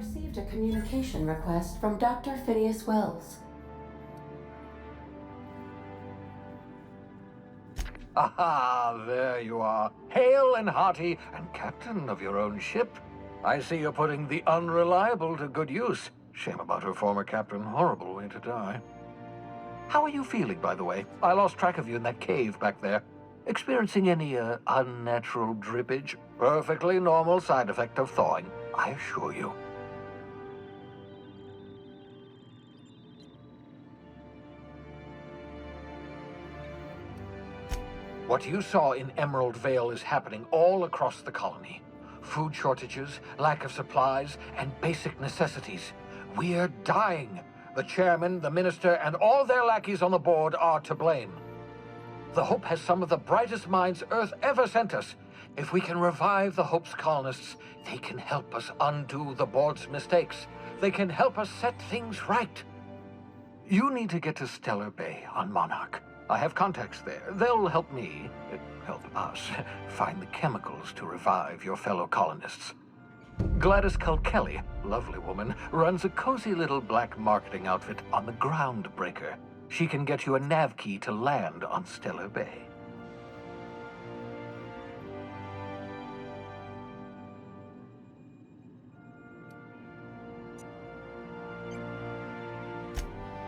received a communication request from Dr. Phineas Wells. Aha, there you are. Hale and hearty, and captain of your own ship. I see you're putting the unreliable to good use. Shame about her former captain. Horrible way to die. How are you feeling, by the way? I lost track of you in that cave back there. Experiencing any, unnatural drippage? Perfectly normal side effect of thawing, I assure you. What you saw in Emerald Vale is happening all across the colony. Food shortages, lack of supplies, and basic necessities. We're dying. The chairman, the minister, and all their lackeys on the board are to blame. The Hope has some of the brightest minds Earth ever sent us. If we can revive the Hope's colonists, they can help us undo the board's mistakes. They can help us set things right. You need to get to Stellar Bay on Monarch. I have contacts there. They'll help me, help us, find the chemicals to revive your fellow colonists. Gladys Kelly, lovely woman, runs a cozy little black marketing outfit on the Groundbreaker. She can get you a nav key to land on Stellar Bay.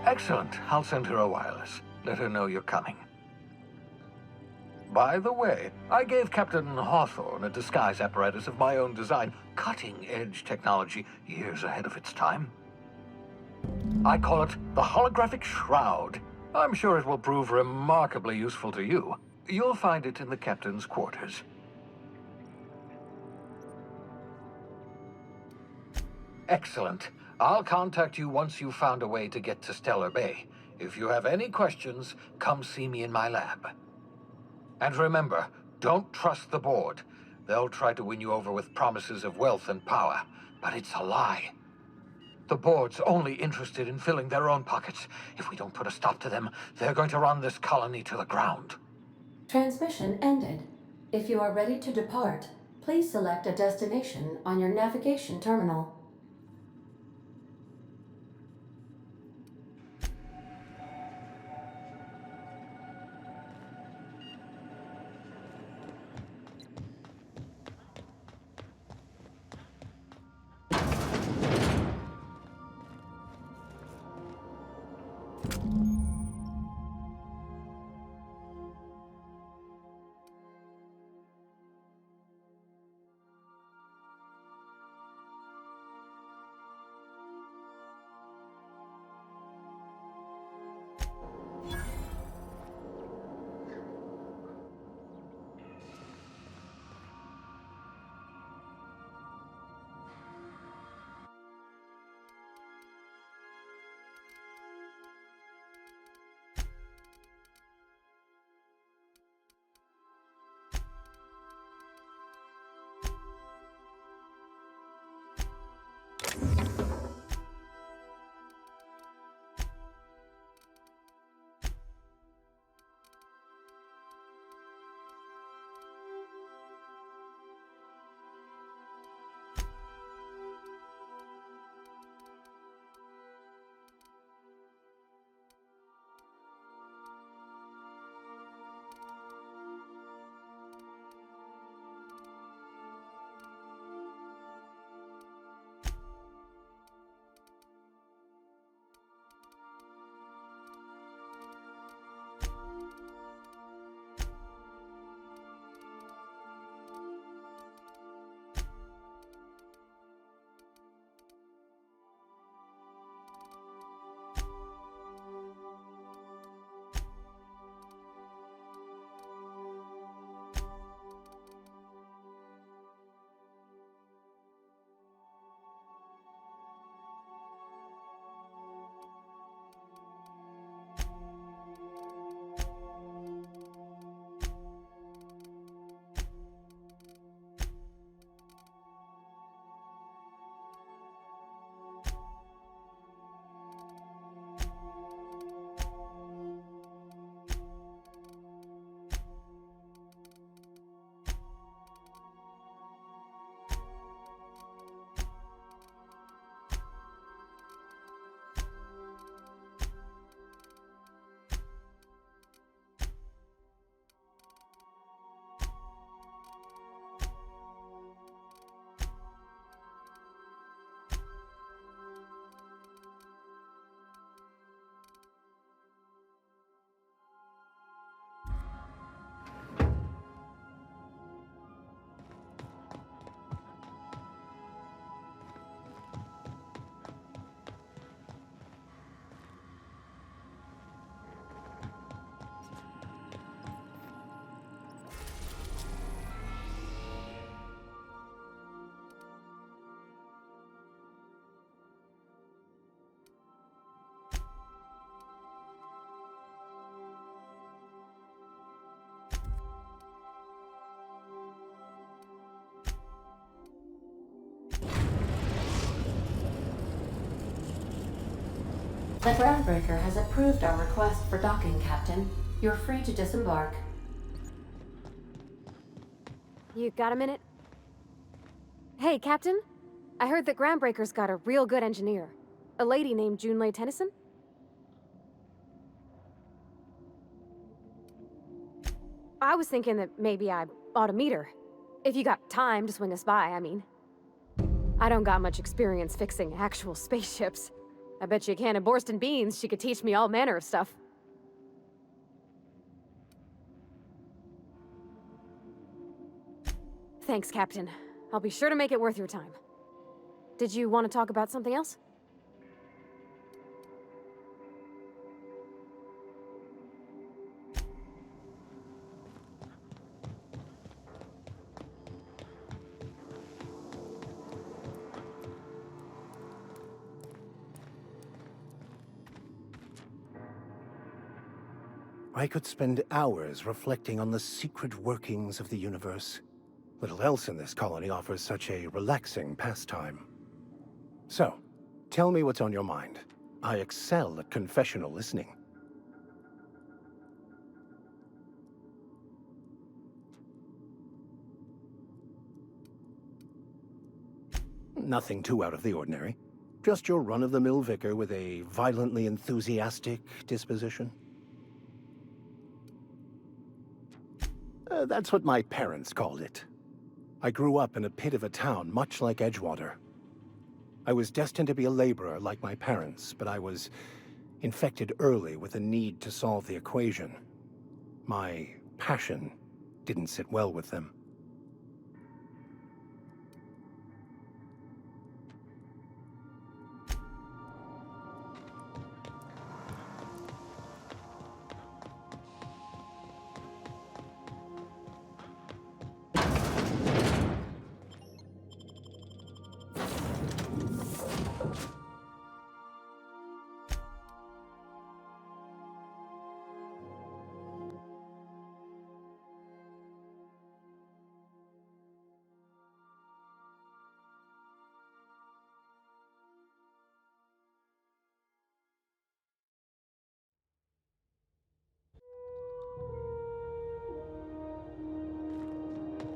Excellent. I'll send her a wireless. Let her know you're coming. By the way, I gave Captain Hawthorne a disguise apparatus of my own design, cutting-edge technology, years ahead of its time. I call it the Holographic Shroud. I'm sure it will prove remarkably useful to you. You'll find it in the captain's quarters. Excellent. I'll contact you once you've found a way to get to Stellar Bay. If you have any questions, come see me in my lab. And remember, don't trust the board. They'll try to win you over with promises of wealth and power, but it's a lie. The board's only interested in filling their own pockets. If we don't put a stop to them, they're going to run this colony to the ground. Transmission ended. If you are ready to depart, please select a destination on your navigation terminal. The groundbreaker has approved our request for docking, Captain. You're free to disembark. You got a minute? Hey, Captain. I heard that Groundbreaker's got a real good engineer. A lady named Junlei Tennyson? I was thinking that maybe I ought to meet her. If you got time to swing us by, I mean. I don't got much experience fixing actual spaceships. I bet you a can of Borston beans she could teach me all manner of stuff. Thanks, Captain. I'll be sure to make it worth your time. Did you want to talk about something else? I could spend hours reflecting on the secret workings of the universe. Little else in this colony offers such a relaxing pastime. So, tell me what's on your mind. I excel at confessional listening. Nothing too out of the ordinary. Just your run-of-the-mill vicar with a violently enthusiastic disposition. That's what my parents called it. I grew up in a pit of a town much like Edgewater. I was destined to be a laborer like my parents, but I was infected early with a need to solve the equation. My passion didn't sit well with them.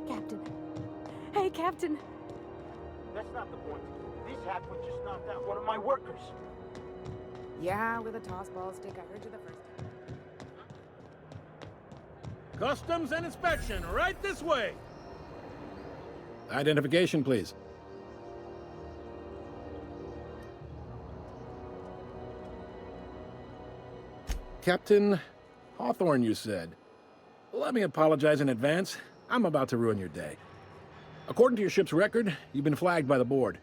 Captain. Hey, Captain. That's not the point. This hackman just knocked out one of my workers. Yeah, with a toss-ball stick. I heard you the first time. Customs and inspection, right this way. Identification, please. Captain Hawthorne, you said. Let me apologize in advance. I'm about to ruin your day. According to your ship's record, you've been flagged by the board.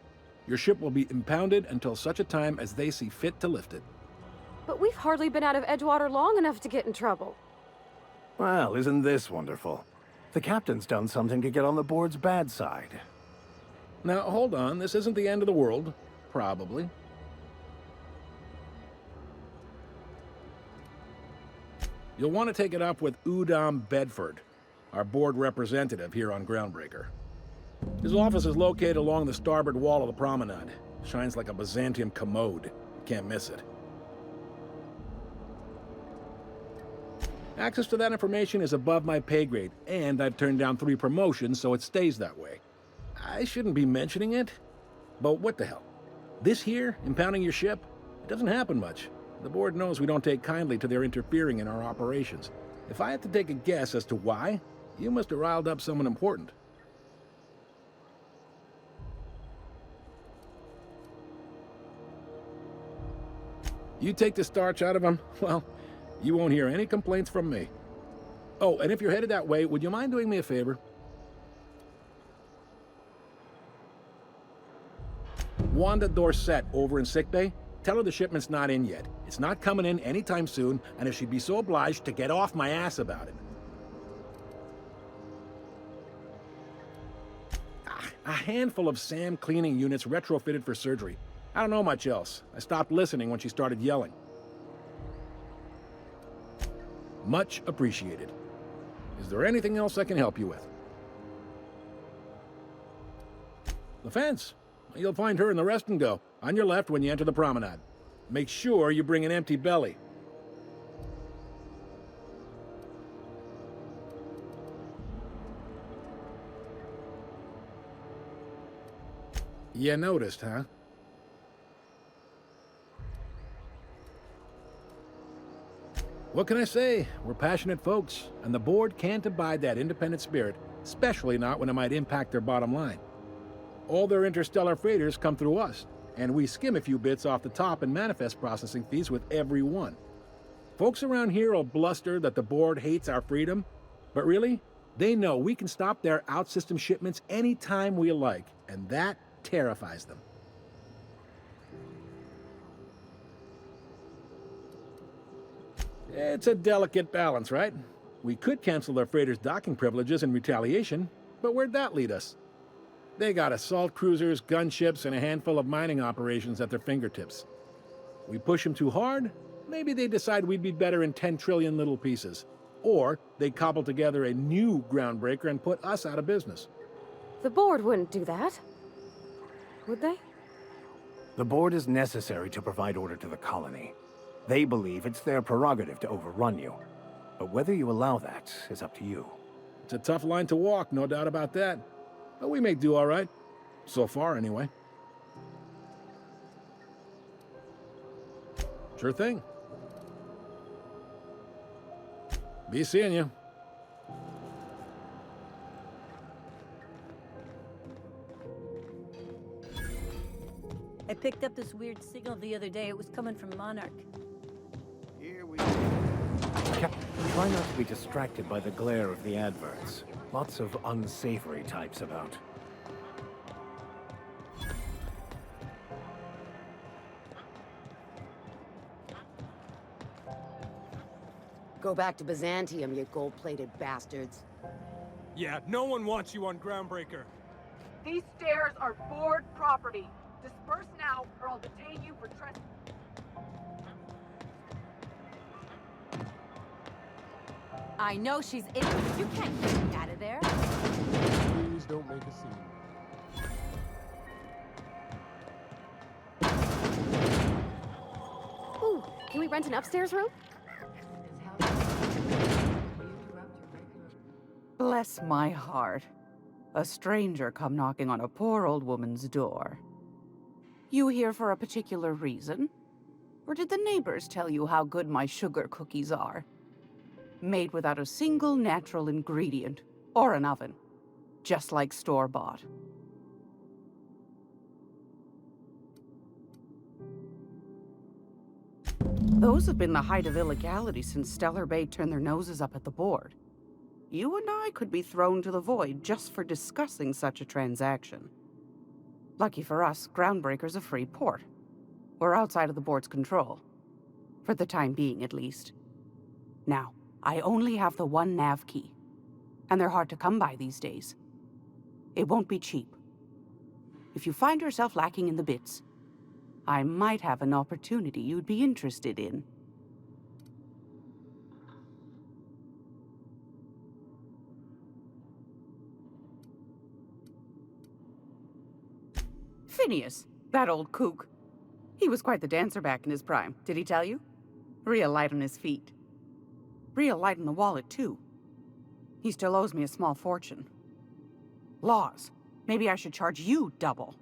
Your ship will be impounded until such a time as they see fit to lift it. But we've hardly been out of Edgewater long enough to get in trouble. Well, isn't this wonderful? The captain's done something to get on the board's bad side. Now, hold on. This isn't the end of the world. Probably. You'll want to take it up with Udom Bedford, our board representative here on Groundbreaker. His office is located along the starboard wall of the promenade. Shines like a Byzantium commode. You can't miss it. Access to that information is above my pay grade, and I've turned down 3 promotions, so it stays that way. I shouldn't be mentioning it, but what the hell? This here, impounding your ship, it doesn't happen much. The board knows we don't take kindly to their interfering in our operations. If I had to take a guess as to why, you must have riled up someone important. You take the starch out of them, well, you won't hear any complaints from me. Oh, and if you're headed that way, would you mind doing me a favor? Wanda Dorset over in sickbay, tell her the shipment's not in yet. It's not coming in anytime soon, and if she'd be so obliged to get off my ass about it. A handful of SAM cleaning units retrofitted for surgery. I don't know much else. I stopped listening when she started yelling. Much appreciated. Is there anything else I can help you with? The fence. You'll find her in the rest and go, on your left when you enter the promenade. Make sure you bring an empty belly. You noticed, huh? What can I say? We're passionate folks, and the board can't abide that independent spirit, especially not when it might impact their bottom line. All their interstellar freighters come through us, and we skim a few bits off the top in manifest processing fees with every one. Folks around here will bluster that the board hates our freedom, but really, they know we can stop their out-system shipments anytime we like, and that terrifies them. It's a delicate balance, right? We could cancel their freighters' docking privileges in retaliation, but where'd that lead us? They got assault cruisers, gunships, and a handful of mining operations at their fingertips. We push them too hard, maybe they decide we'd be better in 10 trillion little pieces. Or they cobble together a new groundbreaker and put us out of business. The board wouldn't do that. Would they? The board is necessary to provide order to the colony. They believe it's their prerogative to overrun you. But whether you allow that is up to you. It's a tough line to walk, no doubt about that. But we may do all right. So far, anyway. Sure thing. Be seeing you. I picked up this weird signal the other day. It was coming from Monarch. Here we Captain, try not to be distracted by the glare of the adverts. Lots of unsavory types about. Go back to Byzantium, you gold-plated bastards. Yeah, no one wants you on Groundbreaker. These stairs are board property. Disperse now, or I'll detain you for trespassing. I know she's in. You can't get me out of there. Please don't make a scene. Ooh, can we rent an upstairs room? Bless my heart. A stranger come knocking on a poor old woman's door. You here for a particular reason? Or did the neighbors tell you how good my sugar cookies are? Made without a single natural ingredient, or an oven. Just like store-bought. Those have been the height of illegality since Stellar Bay turned their noses up at the board. You and I could be thrown to the void just for discussing such a transaction. Lucky for us, Groundbreaker's a free port. We're outside of the board's control. For the time being, at least. Now, I only have the one nav key. And they're hard to come by these days. It won't be cheap. If you find yourself lacking in the bits, I might have an opportunity you'd be interested in. Phineas, that old kook. He was quite the dancer back in his prime, did he tell you? Real light on his feet. Real light in the wallet, too. He still owes me a small fortune. Laws. Maybe I should charge you double.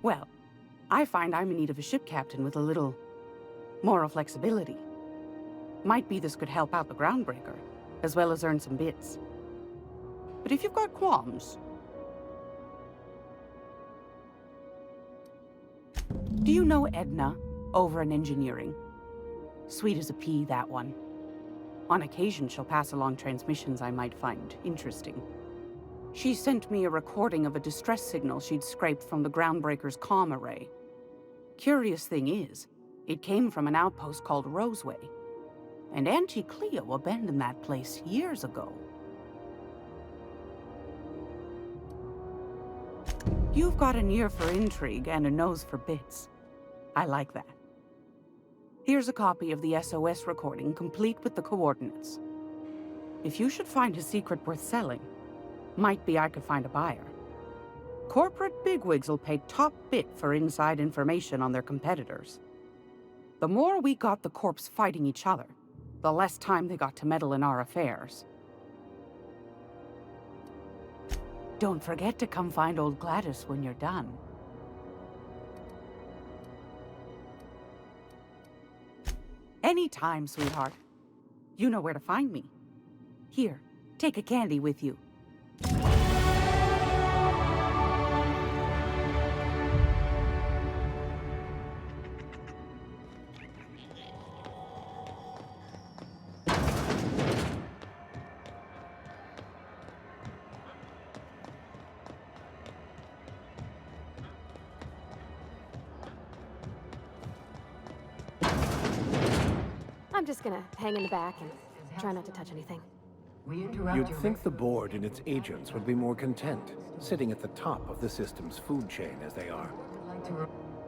Well, I find I'm in need of a ship captain with a little moral flexibility. Might be this could help out the Groundbreaker, as well as earn some bits. But if you've got qualms... Do you know Edna, over in engineering? Sweet as a pea, that one. On occasion, she'll pass along transmissions I might find interesting. She sent me a recording of a distress signal she'd scraped from the Groundbreaker's comm array. Curious thing is, it came from an outpost called Roseway. And Auntie Cleo abandoned that place years ago. You've got an ear for intrigue and a nose for bits. I like that. Here's a copy of the SOS recording, complete with the coordinates. If you should find a secret worth selling, might be I could find a buyer. Corporate bigwigs will pay top bit for inside information on their competitors. The more we got the corps fighting each other, the less time they got to meddle in our affairs. Don't forget to come find old Gladys when you're done. Anytime, sweetheart. You know where to find me. Here, take a candy with you. I'm just gonna hang in the back and try not to touch anything. You'd think the board and its agents would be more content, sitting at the top of the system's food chain as they are.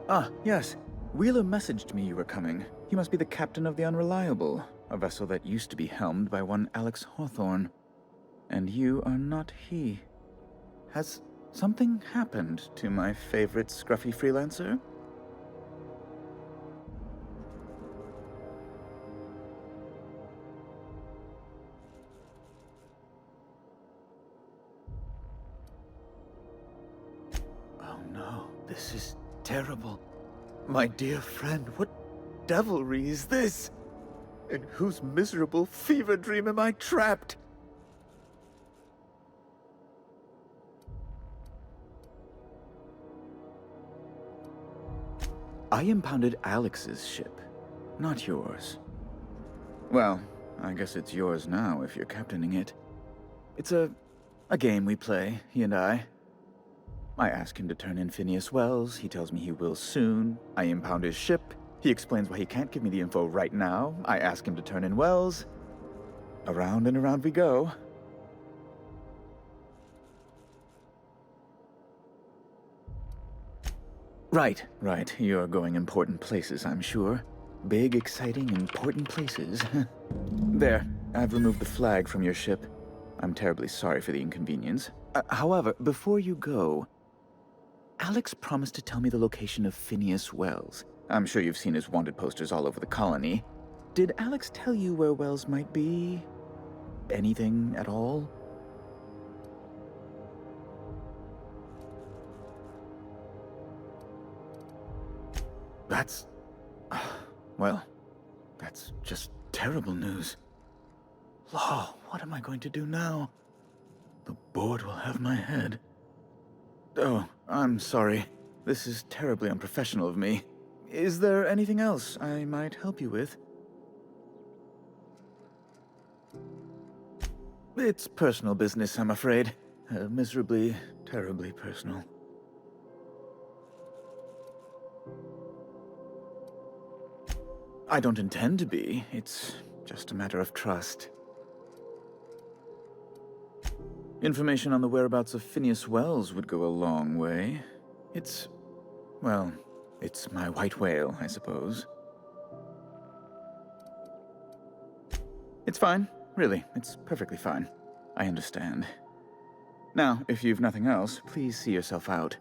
Ah, yes. Wheeler messaged me you were coming. He must be the captain of the Unreliable, a vessel that used to be helmed by one Alex Hawthorne. And you are not he. Has something happened to my favorite scruffy freelancer? Oh no, this is terrible. My dear friend, what devilry is this? In whose miserable fever dream am I trapped? I impounded Alex's ship, not yours. Well, I guess it's yours now if you're captaining it. It's a game we play, he and I. I ask him to turn in Phineas Wells, he tells me he will soon. I impound his ship, he explains why he can't give me the info right now. I ask him to turn in Wells. Around and around we go. Right. You're going important places, I'm sure. Big, exciting, important places. There, I've removed the flag from your ship. I'm terribly sorry for the inconvenience. However, before you go, Alex promised to tell me the location of Phineas Wells. I'm sure you've seen his wanted posters all over the colony. Did Alex tell you where Wells might be? Anything at all? That's... well, that's just terrible news. Law, what am I going to do now? The board will have my head. Oh, I'm sorry. This is terribly unprofessional of me. Is there anything else I might help you with? It's personal business, I'm afraid. Miserably, terribly personal. I don't intend to be. It's just a matter of trust. Information on the whereabouts of Phineas Wells would go a long way. It's my white whale, I suppose. It's fine. Really, it's perfectly fine. I understand. Now, if you've nothing else, please see yourself out.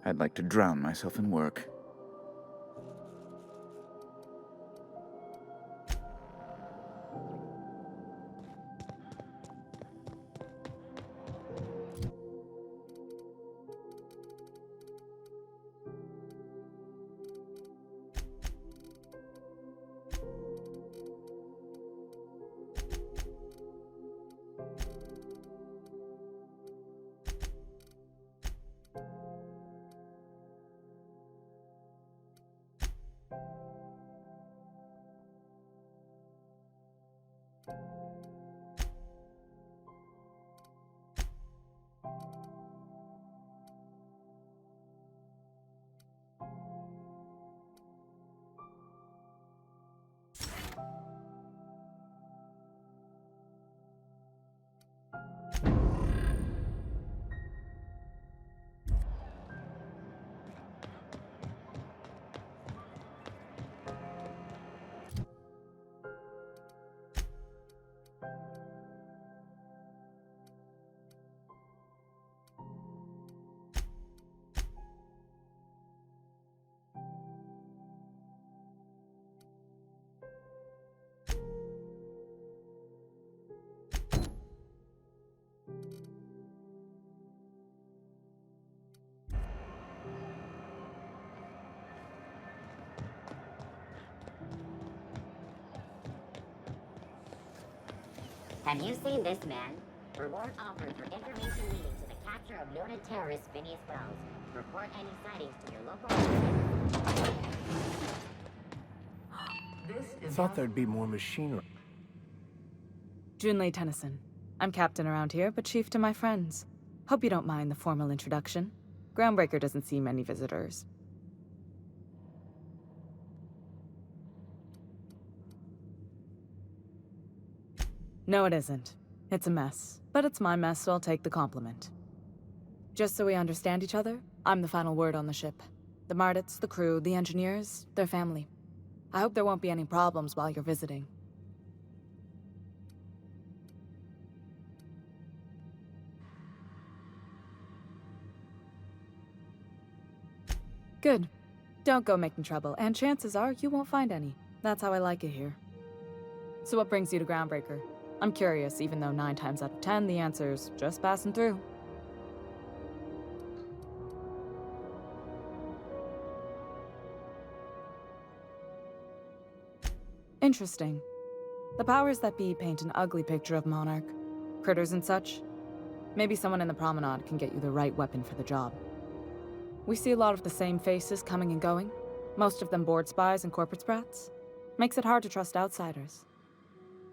I'd like to drown myself in work. Have you seen this man? Reward offered for information leading to the capture of noted terrorist Phineas Wells. Report any sightings to your local... Thought there'd be more machinery. Junlei Tennyson. I'm captain around here, but chief to my friends. Hope you don't mind the formal introduction. Groundbreaker doesn't see many visitors. No, it isn't. It's a mess. But it's my mess, so I'll take the compliment. Just so we understand each other, I'm the final word on the ship. The Mardits, the crew, the engineers, their family. I hope there won't be any problems while you're visiting. Good. Don't go making trouble, and chances are you won't find any. That's how I like it here. So what brings you to Groundbreaker? I'm curious, even though 9 times out of 10 the answer's just passing through. Interesting. The powers that be paint an ugly picture of Monarch. Critters and such. Maybe someone in the promenade can get you the right weapon for the job. We see a lot of the same faces coming and going. Most of them board spies and corporate sprats. Makes it hard to trust outsiders.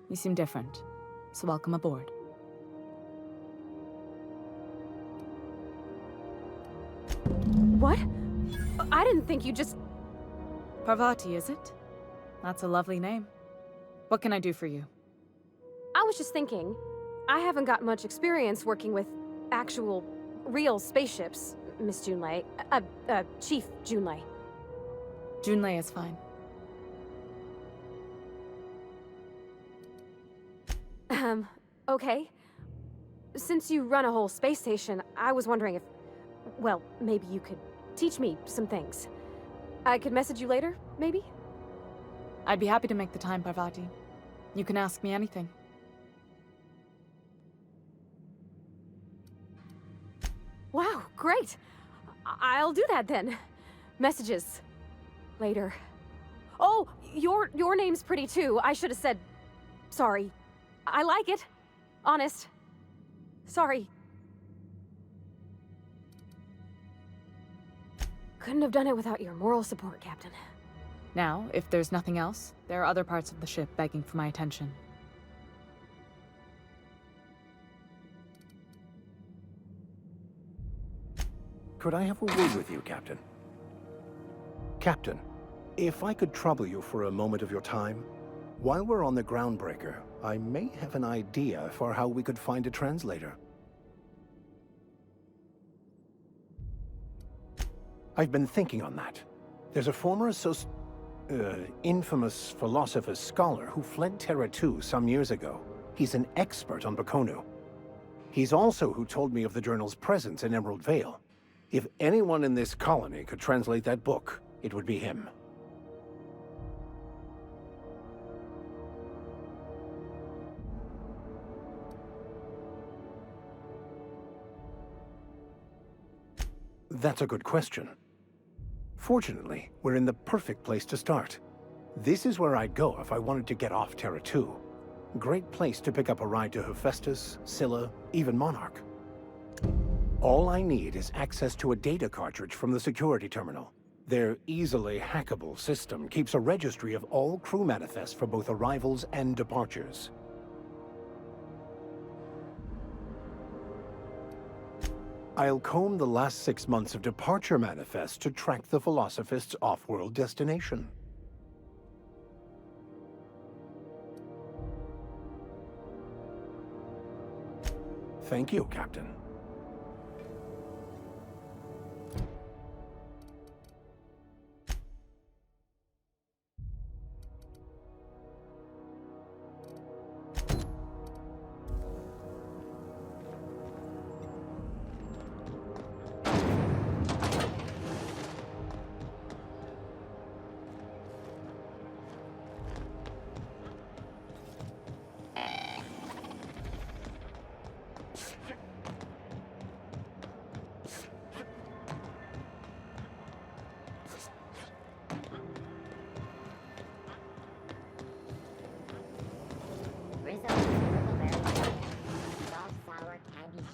You seem different, so welcome aboard. What? I didn't think you just... Parvati, is it? That's a lovely name. What can I do for you? I was just thinking, I haven't got much experience working with actual, real spaceships, Miss Junlei. Chief Junlei. Junlei is fine. Okay. Since you run a whole space station, I was wondering if... Well, maybe you could teach me some things. I could message you later, maybe? I'd be happy to make the time, Parvati. You can ask me anything. Wow, great! I'll do that then. Messages. Later. Oh, your name's pretty too. I should have said... Sorry. I like it. Honest. Sorry. Couldn't have done it without your moral support, Captain. Now, if there's nothing else, there are other parts of the ship begging for my attention. Could I have a word with you, Captain? Captain, if I could trouble you for a moment of your time, while we're on the Groundbreaker, I may have an idea for how we could find a translator. I've been thinking on that. There's a former infamous philosopher scholar who fled Terra 2 some years ago. He's an expert on Bakonu. He's also who told me of the journal's presence in Emerald Vale. If anyone in this colony could translate that book, it would be him. That's a good question. Fortunately, we're in the perfect place to start. This is where I'd go if I wanted to get off Terra 2. Great place to pick up a ride to Hephaestus, Scylla, even Monarch. All I need is access to a data cartridge from the security terminal. Their easily hackable system keeps a registry of all crew manifests for both arrivals and departures. I'll comb the last 6 months of departure manifests to track the Philosophist's off-world destination. Thank you, Captain.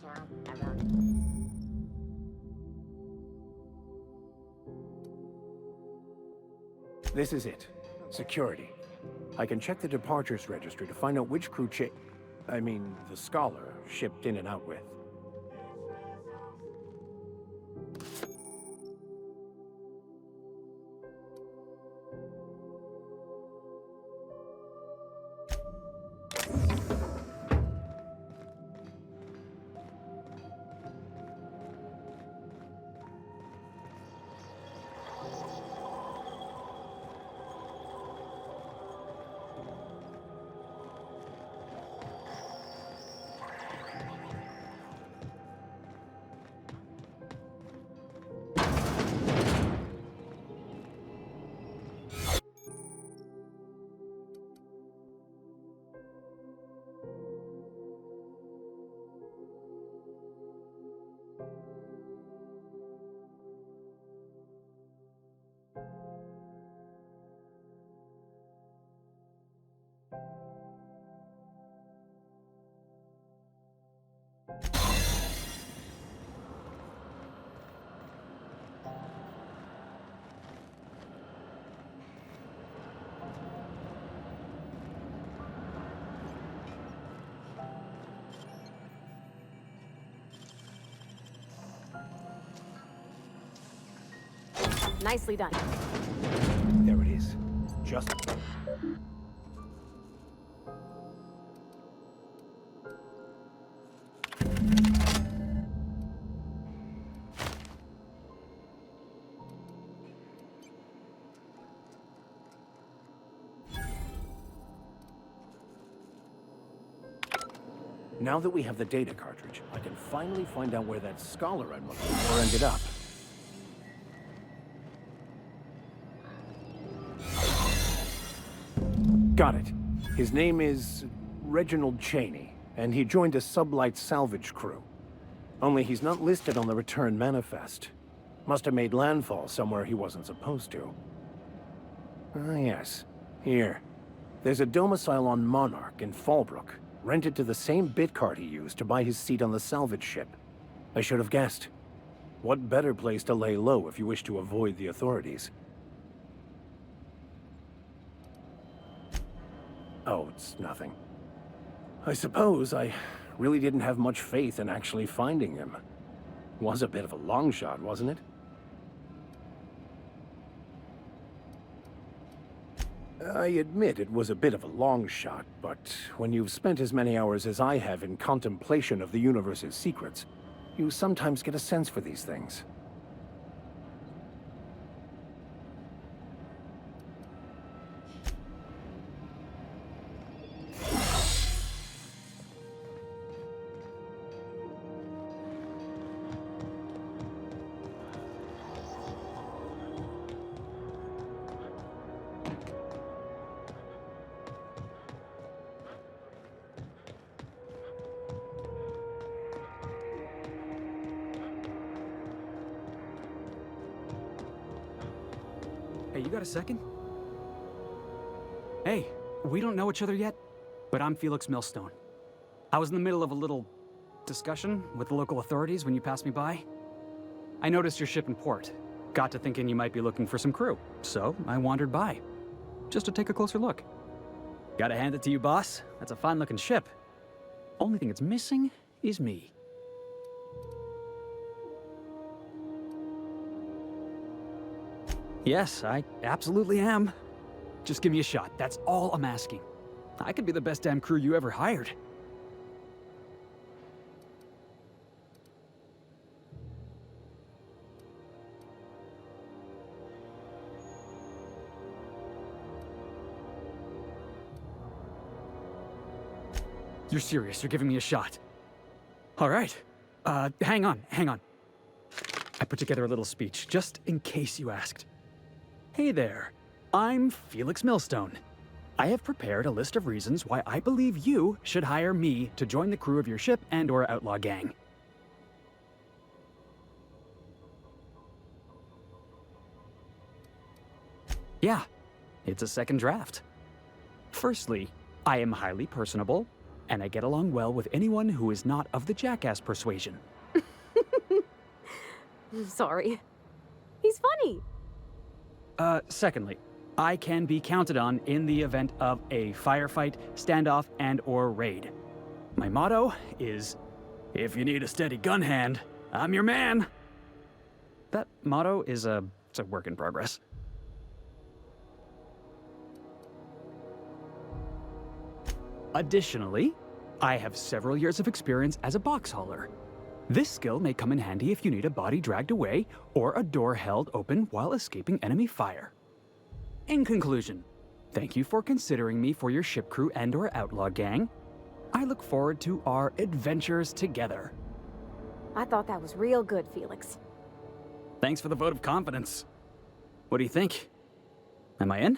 child, around. This is it. Security. I can check the departures registry to find out which crew the Scholar shipped in and out with. Nicely done. There it is. Just... Now that we have the data cartridge, I can finally find out where that Scholar I'm looking for ended up. Got it. His name is Reginald Cheney, and he joined a sublight salvage crew. Only he's not listed on the return manifest. Must have made landfall somewhere he wasn't supposed to. Ah, yes. Here. There's a domicile on Monarch in Fallbrook, rented to the same bit card he used to buy his seat on the salvage ship. I should have guessed. What better place to lay low if you wish to avoid the authorities? Oh, it's nothing. I suppose I really didn't have much faith in actually finding him. Was a bit of a long shot, wasn't it? I admit it was a bit of a long shot, but when you've spent as many hours as I have in contemplation of the universe's secrets, you sometimes get a sense for these things. Hey, you got a second? Hey, we don't know each other yet, but I'm Felix Millstone. I was in the middle of a little discussion with the local authorities when you passed me by. I noticed your ship in port. Got to thinking you might be looking for some crew, so I wandered by, just to take a closer look. Gotta hand it to you, boss. That's a fine-looking ship. Only thing it's missing is me. Yes, I absolutely am. Just give me a shot. That's all I'm asking. I could be the best damn crew you ever hired. You're serious? You're giving me a shot? All right. Hang on. I put together a little speech, just in case you asked. Hey there, I'm Felix Millstone. I have prepared a list of reasons why I believe you should hire me to join the crew of your ship and/or outlaw gang. Yeah, it's a second draft. Firstly, I am highly personable. and I get along well with anyone who is not of the jackass persuasion. Sorry. He's funny. Secondly, I can be counted on in the event of a firefight, standoff, and/or raid. My motto is, if you need a steady gun hand, I'm your man. That motto is it's a work in progress. Additionally, I have several years of experience as a box hauler. This skill may come in handy if you need a body dragged away or a door held open while escaping enemy fire. In conclusion, thank you for considering me for your ship crew and/or outlaw gang. I look forward to our adventures together. I thought that was real good, Felix. Thanks for the vote of confidence. What do you think? Am I in?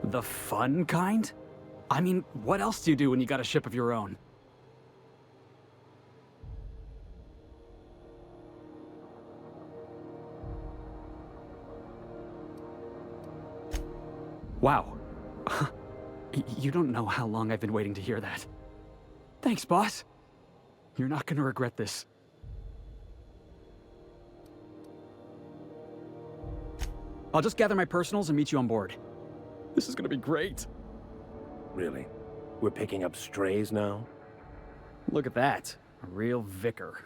The fun kind? I mean, what else do you do when you got a ship of your own? Wow. You don't know how long I've been waiting to hear that. Thanks, boss. You're not gonna regret this. I'll just gather my personals and meet you on board. This is gonna be great. Really? We're picking up strays now? Look at that. A real vicar.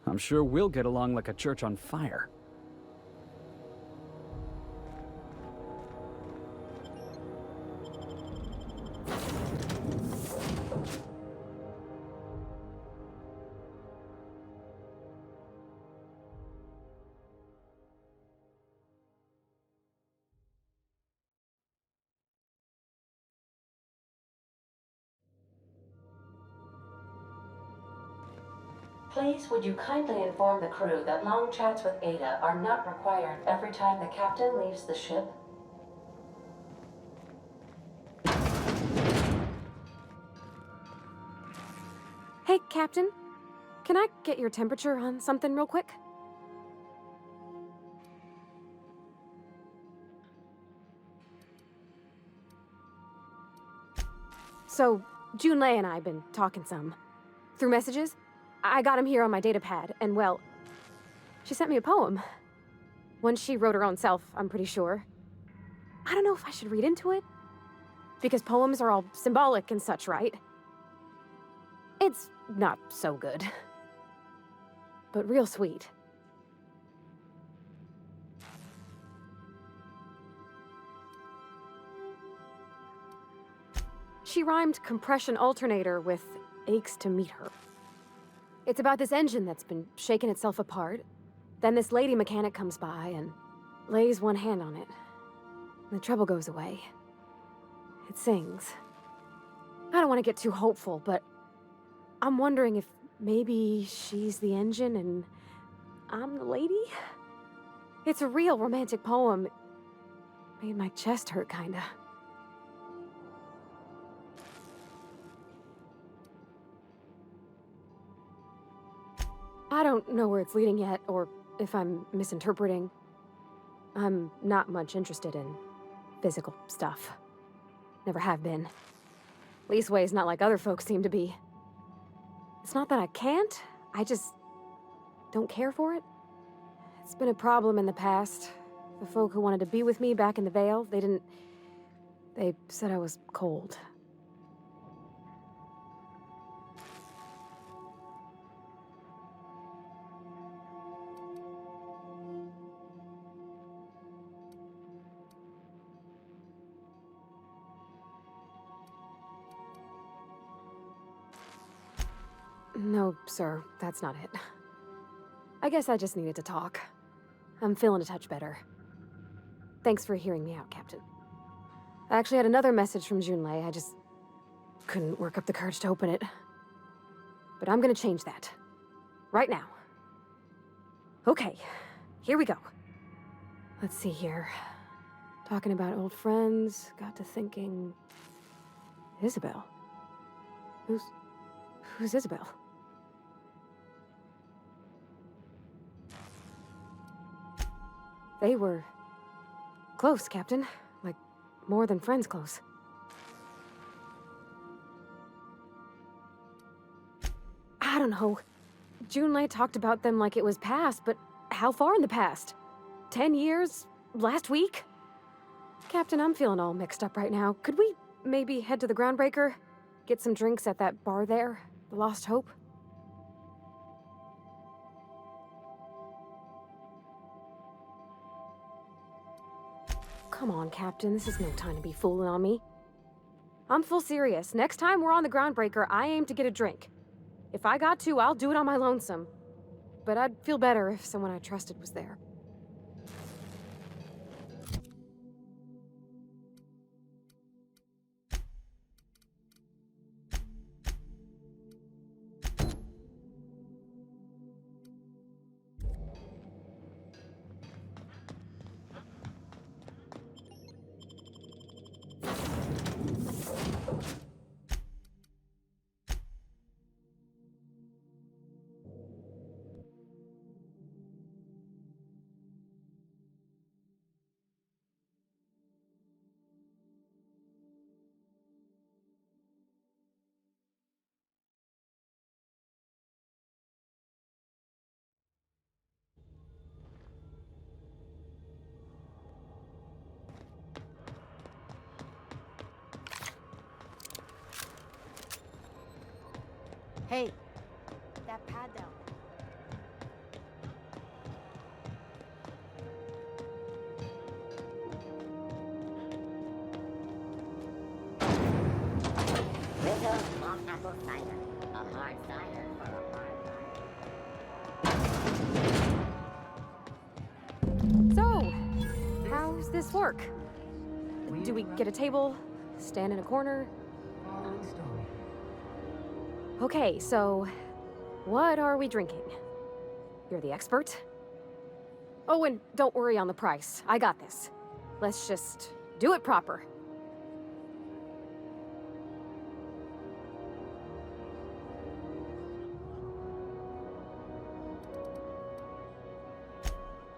I'm sure we'll get along like a church on fire. Please, would you kindly inform the crew that long chats with Ada are not required every time the captain leaves the ship? Hey, Captain. Can I get your temperature on something real quick? So, Junlei and I have been talking some. Through messages? I got him here on my data pad, and well, she sent me a poem. One she wrote her own self, I'm pretty sure. I don't know if I should read into it. Because poems are all symbolic and such, right? It's not so good. But real sweet. She rhymed compression alternator with aches to meet her. It's about this engine that's been shaking itself apart. Then this lady mechanic comes by and lays one hand on it. The trouble goes away. It sings. I don't want to get too hopeful, but I'm wondering if maybe she's the engine and I'm the lady? It's a real romantic poem. Made my chest hurt, kinda. I don't know where it's leading yet, or if I'm misinterpreting. I'm not much interested in physical stuff. Never have been. Leastways not like other folks seem to be. It's not that I can't, I just don't care for it. It's been a problem in the past. The folk who wanted to be with me back in the Vale, they said I was cold. No, sir, that's not it. I guess I just needed to talk. I'm feeling a touch better. Thanks for hearing me out, Captain. I actually had another message from Junlei, I just couldn't work up the courage to open it. But I'm gonna change that. Right now. Okay, here we go. Let's see here. Talking about old friends, got to thinking... Isabel? Who's Isabel? They were close, Captain. Like, more than friends close. I don't know. Junlei talked about them like it was past, but how far in the past? 10 years? Last week? Captain, I'm feeling all mixed up right now. Could we maybe head to the Groundbreaker? Get some drinks at that bar there? The Lost Hope? Come on, Captain. This is no time to be fooling on me. I'm full serious. Next time we're on the Groundbreaker, I aim to get a drink. If I got to, I'll do it on my lonesome. But I'd feel better if someone I trusted was there. Hey, that pad down. Rizzo's mock apple cider. A hard cider for a hard cider. So, how's this work? Do we get a table? Stand in a corner? Okay, so what are we drinking? You're the expert? Oh, and don't worry on the price. I got this. Let's just do it proper.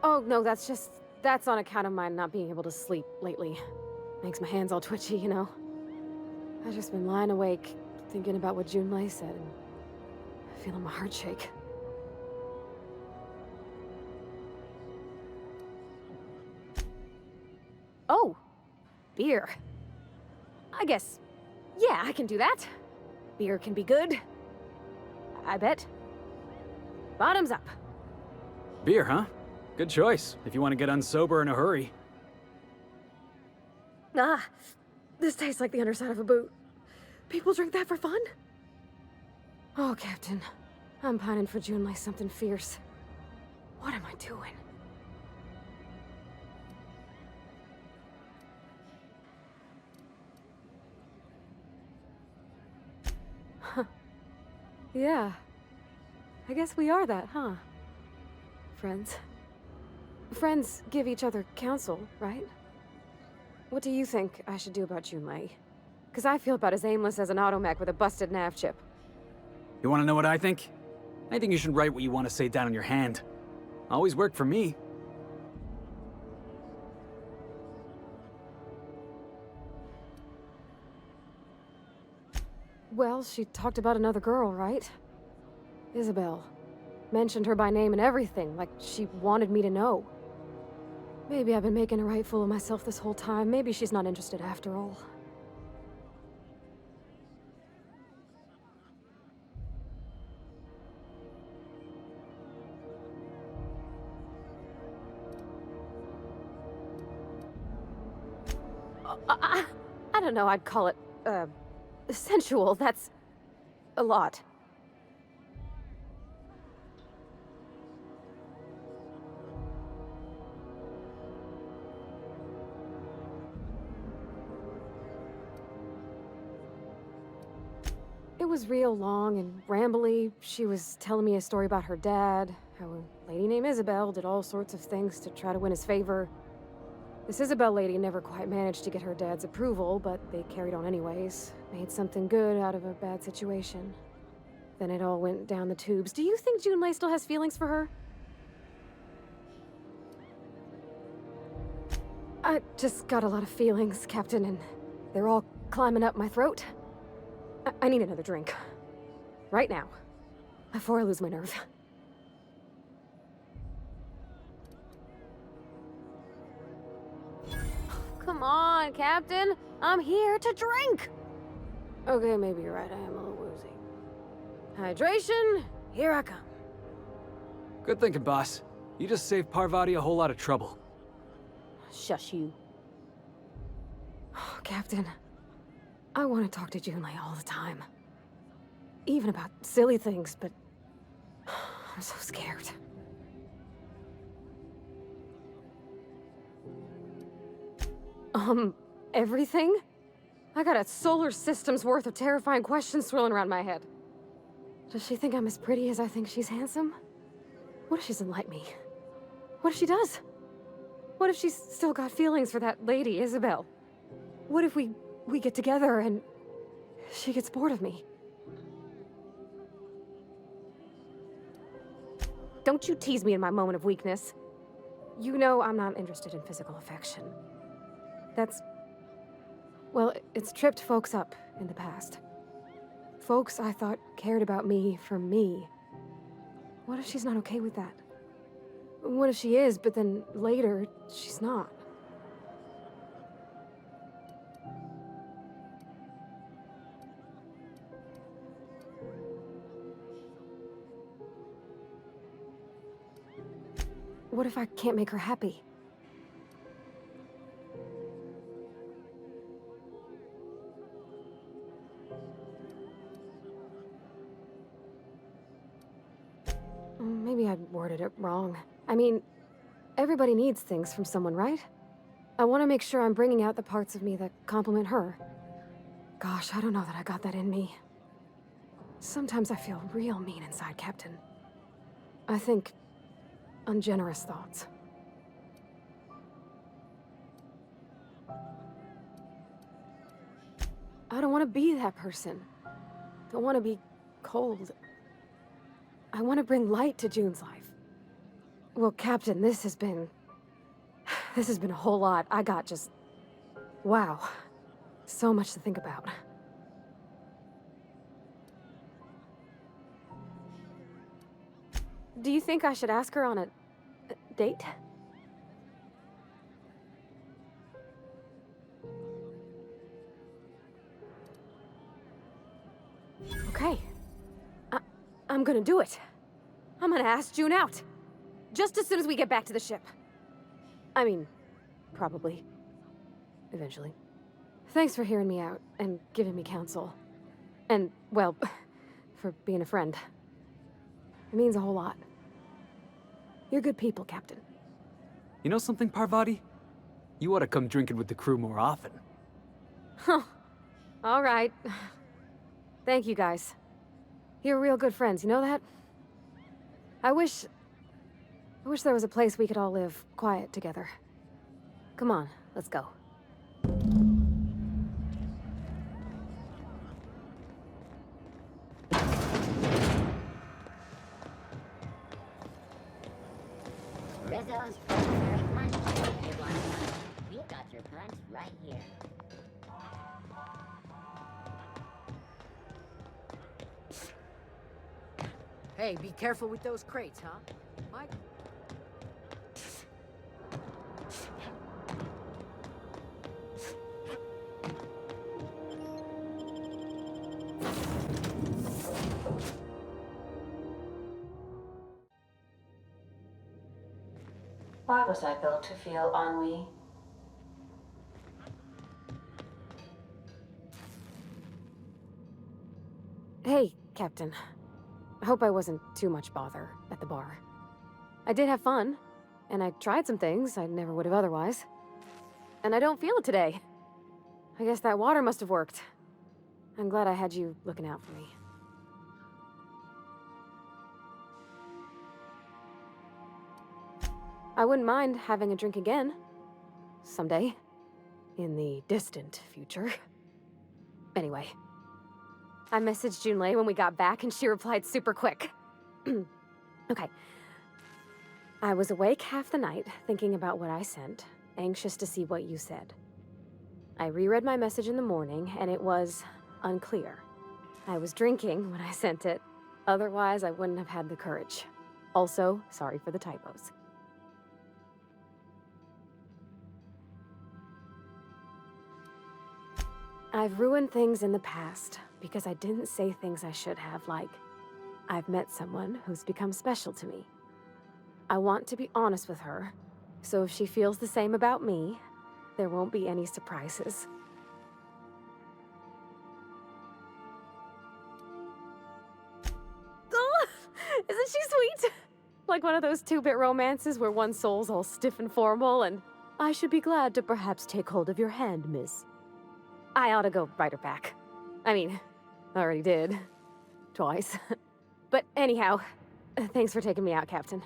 Oh, no, that's on account of my not being able to sleep lately. Makes my hands all twitchy, you know? I've just been lying awake, thinking about what Junlei said, and feeling my heart shake. Oh, beer. I guess, yeah, I can do that. Beer can be good. I bet. Bottoms up. Beer, huh? Good choice, if you want to get unsober in a hurry. Ah, this tastes like the underside of a boot. People drink that for fun? Oh, Captain. I'm pining for Junlei something fierce. What am I doing? Huh. Yeah. I guess we are that, huh? Friends. Friends give each other counsel, right? What do you think I should do about Junlei? Because I feel about as aimless as an automech with a busted nav chip. You want to know what I think? I think you should write what you want to say down on your hand. Always worked for me. Well, she talked about another girl, right? Isabel. Mentioned her by name and everything, like she wanted me to know. Maybe I've been making a right fool of myself this whole time. Maybe she's not interested after all. I don't know, I'd call it, sensual. That's a lot. It was real long and rambly. She was telling me a story about her dad, how a lady named Isabel did all sorts of things to try to win his favor. This Isabel lady never quite managed to get her dad's approval, but they carried on anyways. Made something good out of a bad situation. Then it all went down the tubes. Do you think Junlei still has feelings for her? I just got a lot of feelings, Captain, and they're all climbing up my throat. I need another drink. Right now. Before I lose my nerve. Come on, Captain! I'm here to drink! Okay, maybe you're right, I am a little woozy. Hydration, here I come. Good thinking, boss. You just saved Parvati a whole lot of trouble. Shush you. Captain, I want to talk to Junlei all the time. Even about silly things, but I'm so scared. Everything? I got a solar system's worth of terrifying questions swirling around my head. Does she think I'm as pretty as I think she's handsome? What if she doesn't like me? What if she does? What if she's still got feelings for that lady, Isabel? What if we get together and she gets bored of me? Don't you tease me in my moment of weakness. You know I'm not interested in physical affection. That's... well, it's tripped folks up in the past. Folks I thought cared about me for me. What if she's not okay with that? What if she is, but then later, she's not? What if I can't make her happy? Maybe I worded it wrong. I mean, everybody needs things from someone, right? I want to make sure I'm bringing out the parts of me that complement her. Gosh, I don't know that I got that in me. Sometimes I feel real mean inside, Captain. I think ungenerous thoughts. I don't want to be that person. Don't want to be cold. I want to bring light to June's life. Well, Captain, this has been a whole lot. I got just... wow. So much to think about. Do you think I should ask her on a date? Okay. I'm gonna do it. I'm gonna ask June out. Just as soon as we get back to the ship. I mean, probably. Eventually. Thanks for hearing me out and giving me counsel. And, well, for being a friend. It means a whole lot. You're good people, Captain. You know something, Parvati? You ought to come drinking with the crew more often. Huh. All right. Thank you, guys. You're real good friends, you know that? I wish there was a place we could all live quiet together. Come on, let's go. Rizzo's favorite lunch. You want one? We got your punch right here. Hey, be careful with those crates, huh? Mike? Why was I built to feel ennui? Hey, Captain. I hope I wasn't too much bother at the bar. I did have fun, and I tried some things I never would have otherwise. And I don't feel it today. I guess that water must have worked. I'm glad I had you looking out for me. I wouldn't mind having a drink again. Someday. In the distant future. Anyway. I messaged Junlei when we got back and she replied super quick. Okay. I was awake half the night thinking about what I sent, anxious to see what you said. I reread my message in the morning, and it was unclear. I was drinking when I sent it. Otherwise, I wouldn't have had the courage. Also, sorry for the typos. I've ruined things in the past because I didn't say things I should have, like, I've met someone who's become special to me. I want to be honest with her, so if she feels the same about me, there won't be any surprises. Oh, isn't she sweet? Like one of those 2-bit romances where one soul's all stiff and formal and, I should be glad to perhaps take hold of your hand, miss. I ought to go write her back. I mean, I already did. Twice. But anyhow, thanks for taking me out, Captain.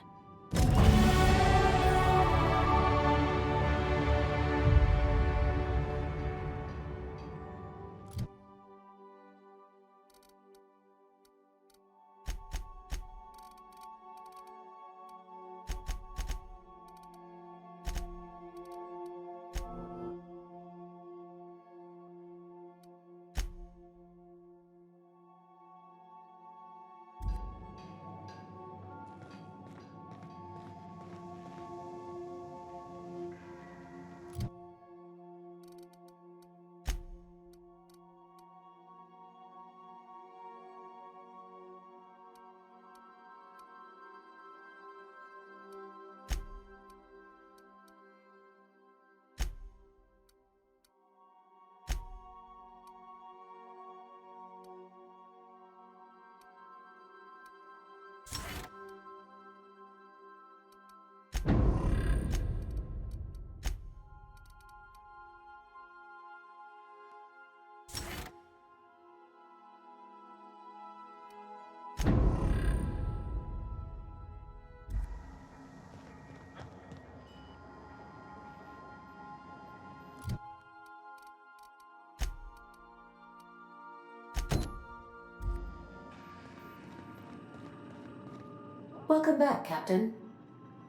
Welcome back, Captain.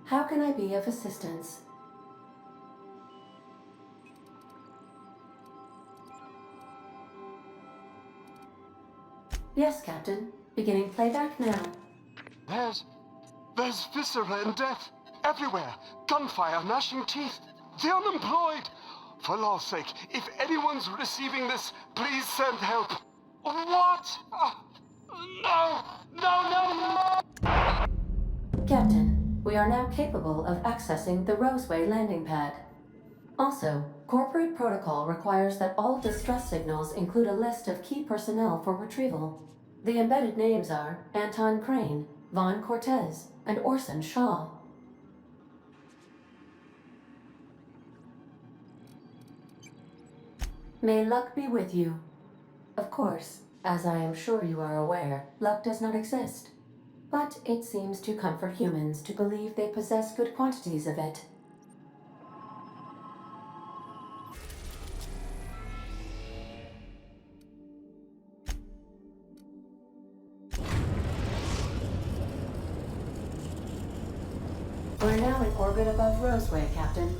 How can I be of assistance? Yes, Captain. Beginning playback now. There's viscera and death everywhere. Gunfire, gnashing teeth. The unemployed. For law's sake, if anyone's receiving this, please send help. What? No! No, no, no! Captain, we are now capable of accessing the Roseway landing pad. Also, corporate protocol requires that all distress signals include a list of key personnel for retrieval. The embedded names are Anton Crane, Vaughn Cortez, and Orson Shaw. May luck be with you. Of course, as I am sure you are aware, luck does not exist. But it seems to comfort humans to believe they possess good quantities of it. We're now in orbit above Roseway, Captain.